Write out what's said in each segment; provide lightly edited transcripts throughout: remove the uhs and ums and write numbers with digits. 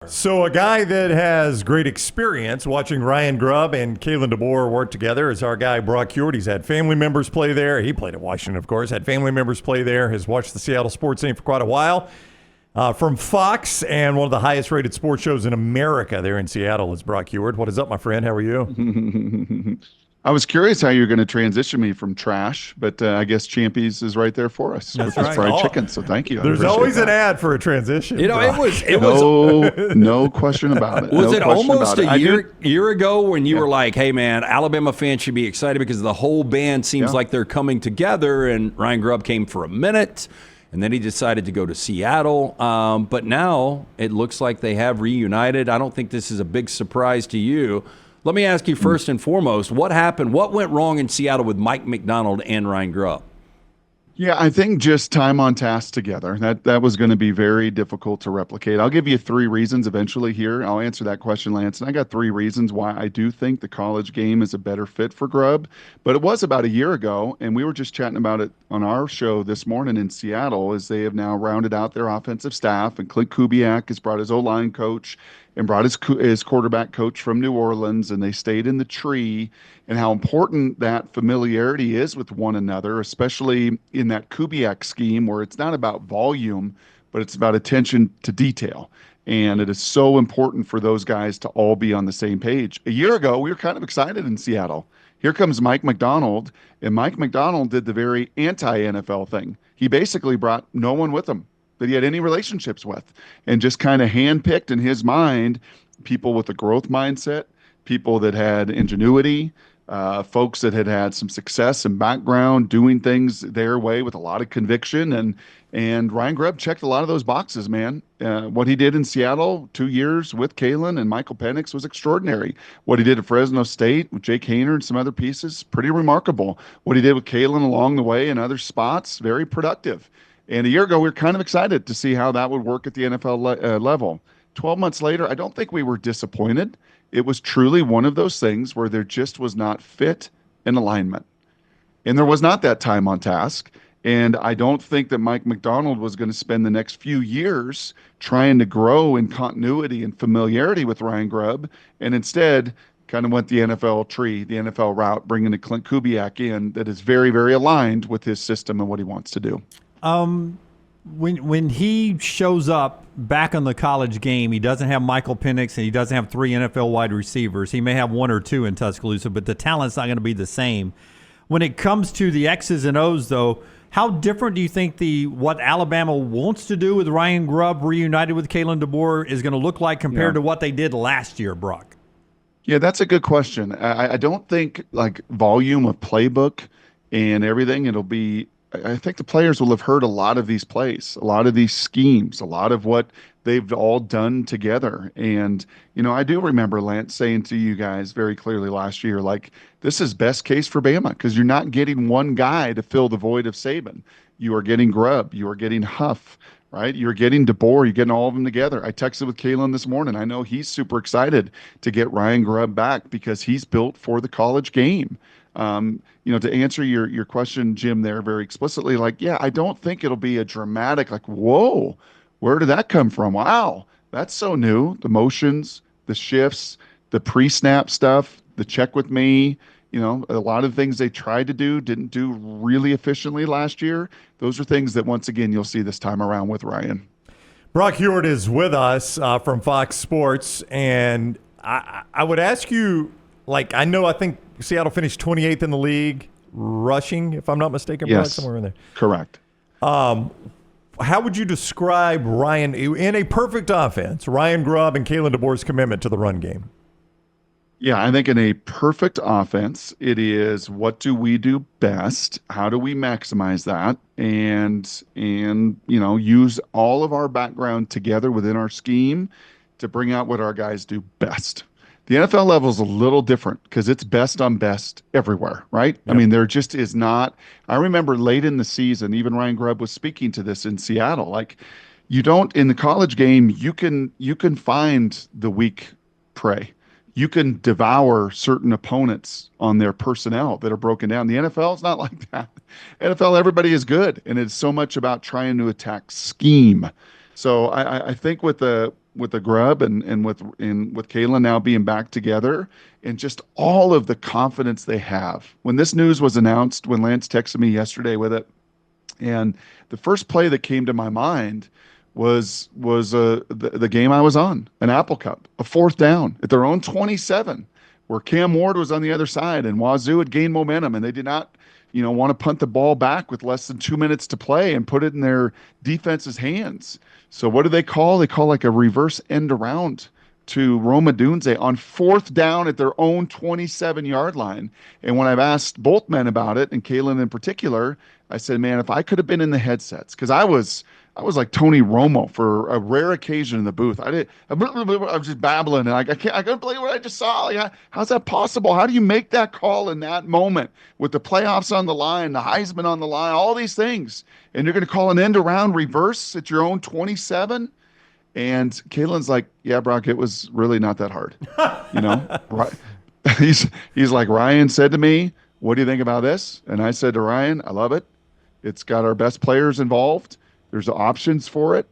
So a guy that has great experience watching Ryan Grubb and Kalen DeBoer work together is our guy Brock Huard. He's had family members play there. He played at Washington, of course. Had family members play there. Has watched the Seattle sports scene for quite a while. From Fox and one of the highest rated sports shows in America there in Seattle is Brock Huard. What is up, my friend? How are you? I was curious how you're going to transition me from trash, but I guess Champy's is right there for us with his fried chicken. So thank you. There's always an ad for a transition. You know, Brock. it was no question about it. Was no it question almost about a it. year ago when you were like, hey, man, Alabama fans should be excited because the whole band seems like they're coming together, and Ryan Grubb came for a minute, and then he decided to go to Seattle. But now it looks like they have reunited. I don't think this is a big surprise to you. Let me ask you first and foremost, what happened? What went wrong in Seattle with Mike McDonald and Ryan Grubb? Yeah, I think just time on task together. That was going to be very difficult to replicate. I'll give you three reasons eventually here. I'll answer that question, Lance. And I got three reasons why I do think the college game is a better fit for Grubb. But it was about a year ago, and we were just chatting about it on our show this morning in Seattle, as they have now rounded out their offensive staff, and Clint Kubiak has brought his O-line coach and brought his quarterback coach from New Orleans, and they stayed in the tree, and how important that familiarity is with one another, especially in that Kubiak scheme where it's not about volume, but it's about attention to detail. And it is so important for those guys to all be on the same page. A year ago, we were kind of excited in Seattle. Here comes Mike McDonald, and Mike McDonald did the very anti-NFL thing. He basically brought no one with him that he had any relationships with, and just kind of handpicked in his mind people with a growth mindset, people that had ingenuity, folks that had some success and background doing things their way with a lot of conviction. And Ryan Grubb checked a lot of those boxes, man. What he did in Seattle 2 years with Kalen and Michael Penix was extraordinary. What he did at Fresno State with Jake Haener and some other pieces, pretty remarkable. What he did with Kalen along the way in other spots, very productive. And a year ago, we were kind of excited to see how that would work at the NFL level. 12 months later, I don't think we were disappointed. It was truly one of those things where there just was not fit and alignment. And there was not that time on task. And I don't think that Mike McDonald was going to spend the next few years trying to grow in continuity and familiarity with Ryan Grubb, and instead kind of went the NFL tree, the NFL route, bringing a Clint Kubiak in that is very, very aligned with his system and what he wants to do. When he shows up back on the college game, he doesn't have Michael Penix and he doesn't have three NFL wide receivers. He may have one or two in Tuscaloosa, but the talent's not going to be the same. When it comes to the X's and O's, though, how different do you think what Alabama wants to do with Ryan Grubb reunited with Kalen DeBoer is going to look like compared to what they did last year, Brock? Yeah, that's a good question. I don't think like volume of playbook and everything, I think the players will have heard a lot of these plays, a lot of these schemes, a lot of what they've all done together. And, I do remember Lance saying to you guys very clearly last year, like, this is best case for Bama because you're not getting one guy to fill the void of Saban. You are getting Grubb. You are getting Huff, right? You're getting DeBoer. You're getting all of them together. I texted with Kalen this morning. I know he's super excited to get Ryan Grubb back because he's built for the college game. To answer your question, Jim, there very explicitly, I don't think it'll be a dramatic, whoa, where did that come from? Wow, that's so new. The motions, the shifts, the pre-snap stuff, the check with me, a lot of things they tried to do, didn't do really efficiently last year. Those are things that, once again, you'll see this time around with Ryan. Brock Huard is with us from Fox Sports, and I would ask you, I think Seattle finished 28th in the league rushing, if I'm not mistaken, Brock, somewhere in there. Correct. How would you describe Ryan, in a perfect offense, Ryan Grubb and Kalen DeBoer's commitment to the run game? Yeah, I think in a perfect offense, it is what do we do best? How do we maximize that? And use all of our background together within our scheme to bring out what our guys do best. The NFL level is a little different because it's best on best everywhere, right? Yep. I mean, there just is not. I remember late in the season, even Ryan Grubb was speaking to this in Seattle. You don't, in the college game, you can find the weak prey. You can devour certain opponents on their personnel that are broken down. The NFL is not like that. NFL, everybody is good, and it's so much about trying to attack scheme. So I think with the with the Grubb and with Kalen now being back together, and just all of the confidence they have. When this news was announced, when Lance texted me yesterday with it, and the first play that came to my mind was the game I was on, an Apple Cup, a 4th down at their own 27, where Cam Ward was on the other side, and Wazoo had gained momentum, and they did not, want to punt the ball back with less than 2 minutes to play and put it in their defense's hands. So what do they call? They call like a reverse end around to Roma Dunze on 4th down at their own 27-yard line. And when I've asked both men about it, and Kalen in particular, I said, man, if I could have been in the headsets, because I was like Tony Romo for a rare occasion in the booth. I was just babbling, and I couldn't believe what I just saw. Like, how's that possible? How do you make that call in that moment with the playoffs on the line, the Heisman on the line, all these things, and you're going to call an end around reverse at your own 27? And Kalen's like, yeah, Brock, it was really not that hard. Right? He's like, Ryan said to me, what do you think about this? And I said to Ryan, I love it. It's got our best players involved. There's options for it.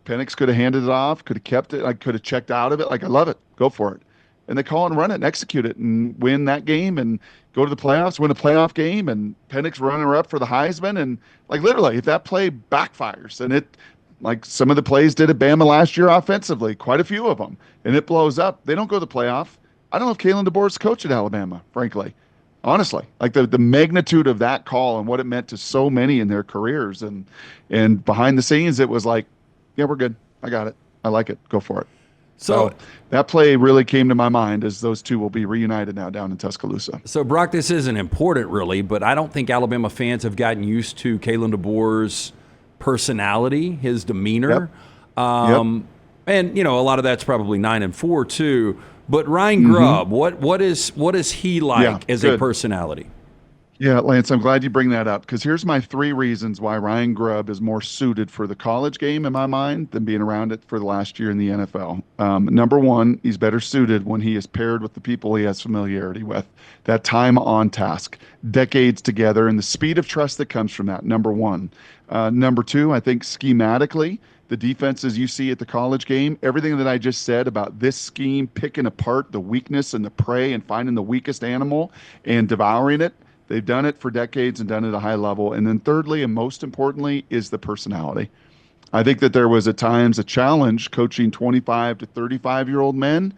Penix could have handed it off, could have kept it. I could have checked out of it. Like, I love it. Go for it. And they call and run it and execute it and win that game and go to the playoffs, win a playoff game, and Penix runner up for the Heisman. And like, literally, if that play backfires, and it, like some of the plays did at Bama last year offensively, quite a few of them, and it blows up, they don't go to the playoff. I don't know if Kalen DeBoer's coach at Alabama, frankly. Honestly, like the magnitude of that call and what it meant to so many in their careers, and behind the scenes, it was like, yeah, we're good. I got it. I like it. Go for it. So that play really came to my mind, as those two will be reunited now down in Tuscaloosa. So, Brock, this isn't important really, but I don't think Alabama fans have gotten used to Kalen DeBoer's personality, his demeanor. Yep. And, a lot of that's probably 9-4 too. But Ryan Grubb, what is he like as a personality? Yeah, Lance, I'm glad you bring that up, because here's my 3 reasons why Ryan Grubb is more suited for the college game in my mind than being around it for the last year in the NFL. Number 1, he's better suited when he is paired with the people he has familiarity with. That time on task, decades together, and the speed of trust that comes from that, number 1. Number 2, I think schematically, the defenses you see at the college game, everything that I just said about this scheme, picking apart the weakness and the prey and finding the weakest animal and devouring it, they've done it for decades and done it at a high level. And then thirdly, and most importantly, is the personality. I think that there was at times a challenge coaching 25 to 35-year-old men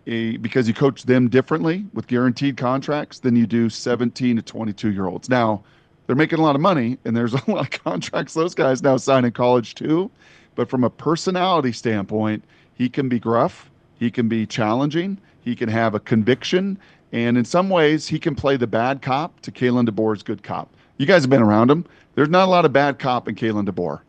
because you coach them differently with guaranteed contracts than you do 17 to 22-year-olds. Now, they're making a lot of money, and there's a lot of contracts those guys now sign in college too. But from a personality standpoint, he can be gruff, he can be challenging, he can have a conviction, and in some ways, he can play the bad cop to Kalen DeBoer's good cop. You guys have been around him. There's not a lot of bad cop in Kalen DeBoer,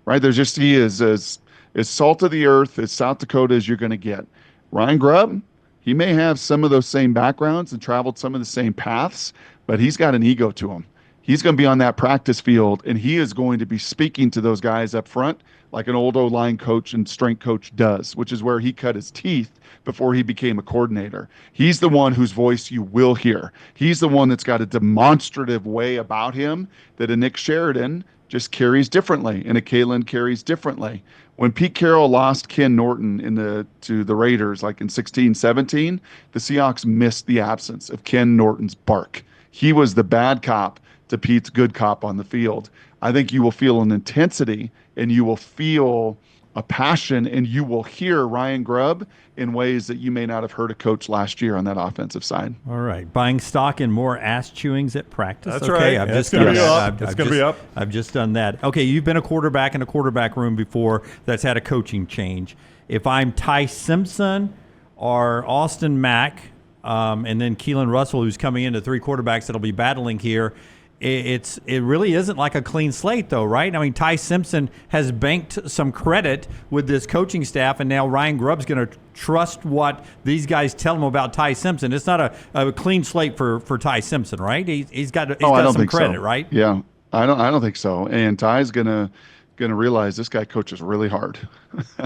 right? There's just, he is as salt of the earth as South Dakota as you're going to get. Ryan Grubb, he may have some of those same backgrounds and traveled some of the same paths, but he's got an ego to him. He's going to be on that practice field, and he is going to be speaking to those guys up front like an old O-line coach and strength coach does, which is where he cut his teeth before he became a coordinator. He's the one whose voice you will hear. He's the one that's got a demonstrative way about him that a Nick Sheridan just carries differently, and a Kalen carries differently. When Pete Carroll lost Ken Norton to the Raiders, like in 16-17, the Seahawks missed the absence of Ken Norton's bark. He was the bad cop to Pete's good cop on the field. I think you will feel an intensity, and you will feel a passion, and you will hear Ryan Grubb in ways that you may not have heard a coach last year on that offensive side. All right. Buying stock in more ass chewings at practice. That's okay, right. I've It's just going to done be that. up. It's going to be up. I've just done that. Okay, you've been a quarterback in a quarterback room before that's had a coaching change. If I'm Ty Simpson or Austin Mack, and then Keelon Russell, who's coming into 3 quarterbacks that'll be battling here, it really isn't like a clean slate, though, right? I mean, Ty Simpson has banked some credit with this coaching staff, and now Ryan Grubb's going to trust what these guys tell him about Ty Simpson. It's not a clean slate for Ty Simpson, right? He's got some credit, so. right? Yeah, I don't think so. And Ty's gonna realize this guy coaches really hard.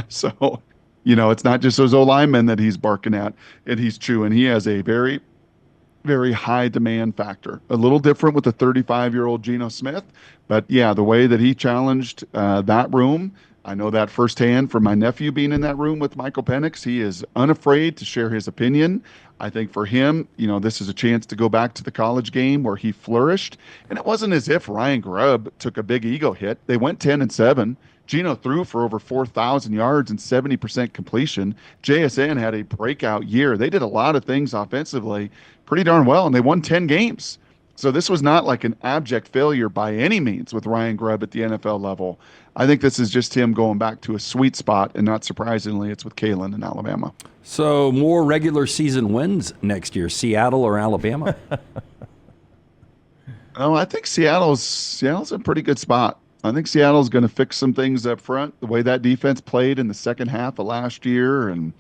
So, it's not just those O-linemen that he's barking at and he's chewing. He has a very, very high demand factor. A little different with the 35-year-old Geno Smith, but yeah, the way that he challenged that room I know that firsthand from my nephew being in that room with Michael Penix. He is unafraid to share his opinion. I think for him, this is a chance to go back to the college game where he flourished. And it wasn't as if Ryan Grubb took a big ego hit. They went 10-7. Geno threw for over 4,000 yards and 70% completion. JSN had a breakout year. They did a lot of things offensively pretty darn well, and they won 10 games. So this was not like an abject failure by any means with Ryan Grubb at the NFL level. I think this is just him going back to a sweet spot, and not surprisingly, it's with Kalen in Alabama. So more regular season wins next year, Seattle or Alabama? Oh, I think Seattle's in a pretty good spot. I think Seattle's going to fix some things up front, the way that defense played in the second half of last year. And,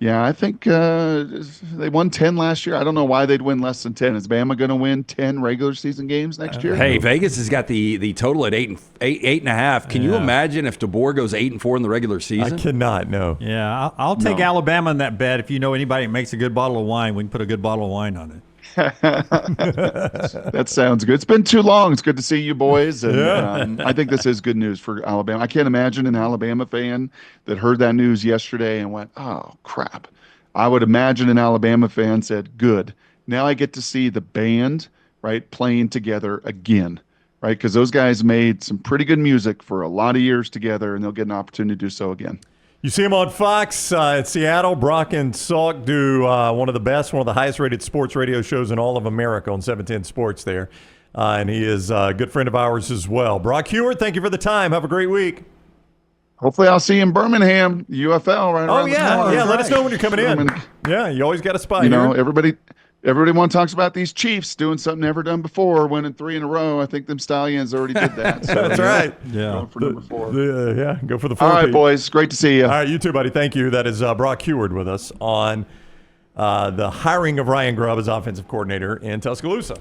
I think they won 10 last year. I don't know why they'd win less than 10. Is Bama going to win 10 regular season games next year? Hey, Vegas has got the total at 8.5. Can you imagine if DeBoer goes 8-4 in the regular season? I cannot, no. Yeah, I'll take Alabama in that bet. If you know anybody that makes a good bottle of wine, we can put a good bottle of wine on it. That sounds good. It's been too long. It's good to see you boys. And I think this is good news for Alabama. I can't imagine an Alabama fan that heard that news yesterday and went, oh, crap. I would imagine an Alabama fan said, good. Now I get to see the band, right, playing together again, right? Because those guys made some pretty good music for a lot of years together, and they'll get an opportunity to do so again. You see him on Fox at Seattle. Brock and Salk do one of the highest-rated sports radio shows in all of America on 710 Sports there. And he is a good friend of ours as well. Brock Huard, thank you for the time. Have a great week. Hopefully I'll see you in Birmingham, UFL, right around the corner. Yeah. Let us know when you're coming in. Yeah, you always got a spot here. Everybody talks about these Chiefs doing something never done before, winning 3 in a row. I think them Stallions already did that. So, That's right. Yeah. Going for number 4. Go for the 4. All right, boys. Great to see you. All right, you too, buddy. Thank you. That is Brock Huard with us on the hiring of Ryan Grubb as offensive coordinator in Tuscaloosa.